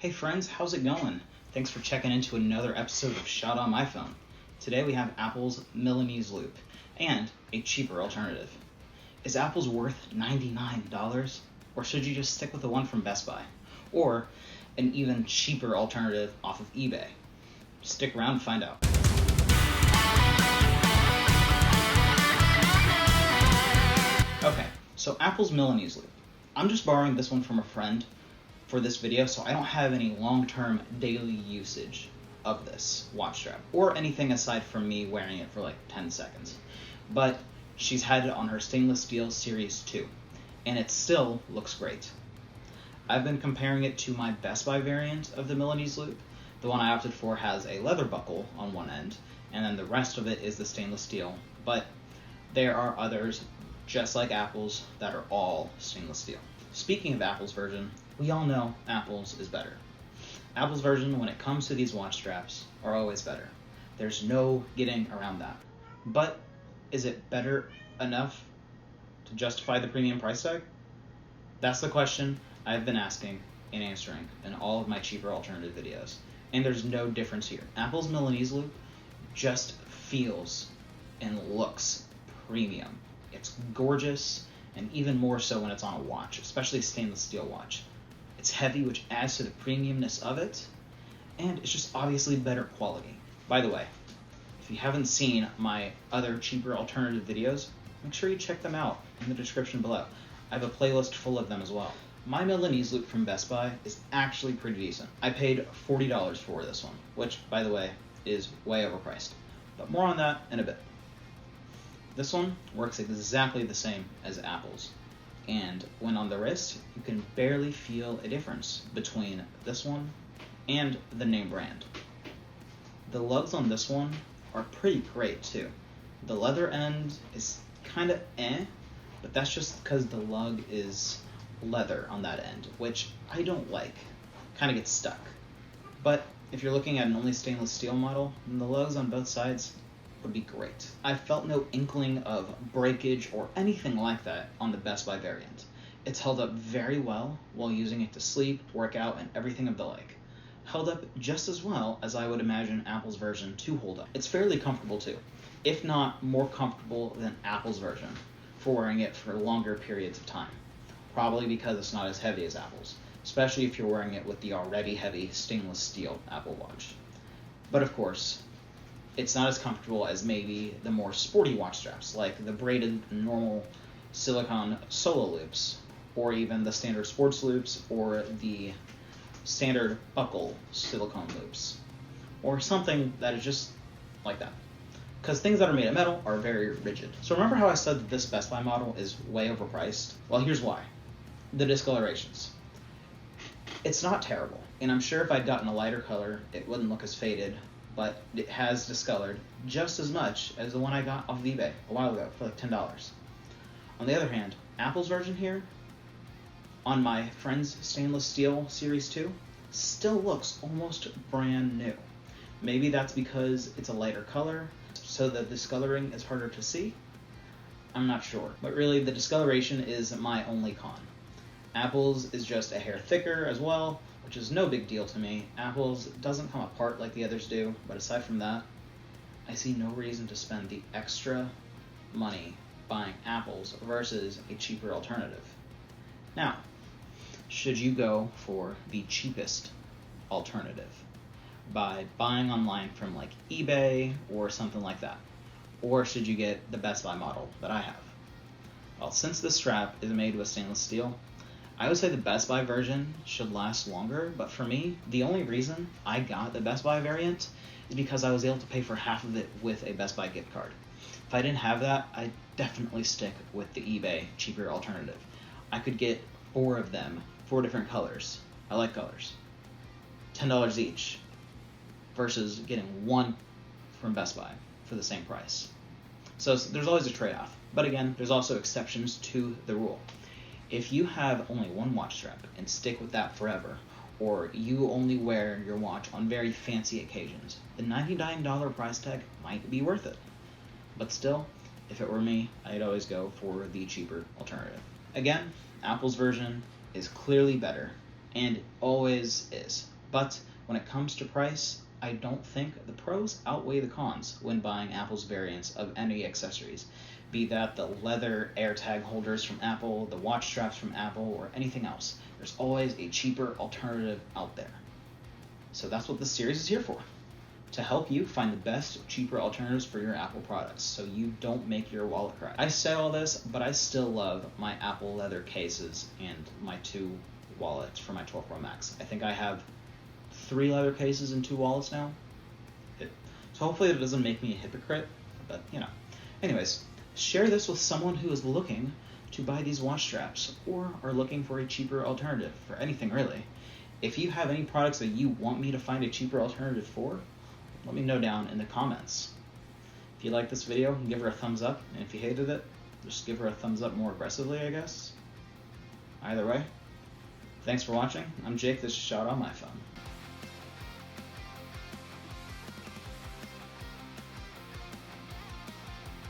Hey friends, how's it going? Thanks for checking into another episode of Shot on My Phone. Today we have Apples Milanese Loop and a cheaper alternative. Is Apples worth $99 or should you just stick with the one from Best Buy? Or an even cheaper alternative off of eBay? Stick around and find out. Okay, so Apples Milanese Loop. I'm just borrowing this one from a friend for this video, so I don't have any long-term daily usage of this watch strap or anything aside from me wearing it for like 10 seconds. But she's had it on her stainless steel Series 2 and it still looks great. I've been comparing it to my Best Buy variant of the Milanese Loop. The one I opted for has a leather buckle on one end and then the rest of it is the stainless steel, but there are others just like Apple's that are all stainless steel. Speaking of Apple's version, we all know Apple's is better. Apple's version, when it comes to these watch straps, are always better. There's no getting around that. But is it better enough to justify the premium price tag? That's the question I've been asking and answering in all of my cheaper alternative videos. And there's no difference here. Apple's Milanese Loop just feels and looks premium. It's gorgeous, and even more so when it's on a watch, especially a stainless steel watch. It's heavy, which adds to the premiumness of it, and it's just obviously better quality. By the way, if you haven't seen my other cheaper alternative videos, make sure you check them out in the description below. I have a playlist full of them as well. My Milanese Loop from Best Buy is actually pretty decent. I paid $40 for this one, which, by the way, is way overpriced. But more on that in a bit. This one works exactly the same as Apple's, and when on the wrist, you can barely feel a difference between this one and the name brand. The lugs on this one are pretty great too. The leather end is kind of but that's just because the lug is leather on that end, which I don't like. Kind of gets stuck. But if you're looking at an only stainless steel model, then the lugs on both sides would be great. I felt no inkling of breakage or anything like that on the Best Buy variant. It's held up very well while using it to sleep, work out, and everything of the like. Held up just as well as I would imagine Apple's version to hold up. It's fairly comfortable too, if not more comfortable than Apple's version for wearing it for longer periods of time. Probably because it's not as heavy as Apple's, especially if you're wearing it with the already heavy stainless steel Apple Watch. But of course, it's not as comfortable as maybe the more sporty watch straps, like the braided normal silicone solo loops, or even the standard sports loops, or the standard buckle silicone loops, or something that is just like that. Because things that are made of metal are very rigid. So remember how I said that this Best Buy model is way overpriced? Well, here's why. The discolorations. It's not terrible, and I'm sure if I'd gotten a lighter color, it wouldn't look as faded, but it has discolored just as much as the one I got off of eBay a while ago for like $10. On the other hand, Apple's version here, on my friend's stainless steel Series 2, still looks almost brand new. Maybe that's because it's a lighter color, so the discoloring is harder to see? I'm not sure, but really the discoloration is my only con. Apple's is just a hair thicker as well, which is no big deal to me. Apple's doesn't come apart like the others do, but aside from that, I see no reason to spend the extra money buying Apple's versus a cheaper alternative. Now, should you go for the cheapest alternative by buying online from like eBay or something like that? Or should you get the Best Buy model that I have? Well, since this strap is made with stainless steel, I would say the Best Buy version should last longer, but for me, the only reason I got the Best Buy variant is because I was able to pay for half of it with a Best Buy gift card. If I didn't have that, I'd definitely stick with the eBay cheaper alternative. I could get 4 of them, 4 different colors. I like colors. $10 each versus getting 1 from Best Buy for the same price. So there's always a trade-off. But again, there's also exceptions to the rule. If you have only one watch strap and stick with that forever, or you only wear your watch on very fancy occasions, the $99 price tag might be worth it. But still, if it were me, I'd always go for the cheaper alternative. Again, Apple's version is clearly better, and always is. But when it comes to price, I don't think the pros outweigh the cons when buying Apple's variants of any accessories, be that the leather AirTag holders from Apple, the watch straps from Apple, or anything else. There's always a cheaper alternative out there. So that's what this series is here for, to help you find the best, cheaper alternatives for your Apple products so you don't make your wallet cry. I say all this, but I still love my Apple leather cases and my 2 wallets for my 12 Pro Max. I think I have 3 leather cases and 2 wallets now. So hopefully it doesn't make me a hypocrite, but you know. Anyways, share this with someone who is looking to buy these watch straps or are looking for a cheaper alternative for anything really. If you have any products that you want me to find a cheaper alternative for, let me know down in the comments. If you like this video, give her a thumbs up, and if you hated it, just give her a thumbs up more aggressively, I guess. Either way, thanks for watching. I'm Jake, this is Shot on my phone.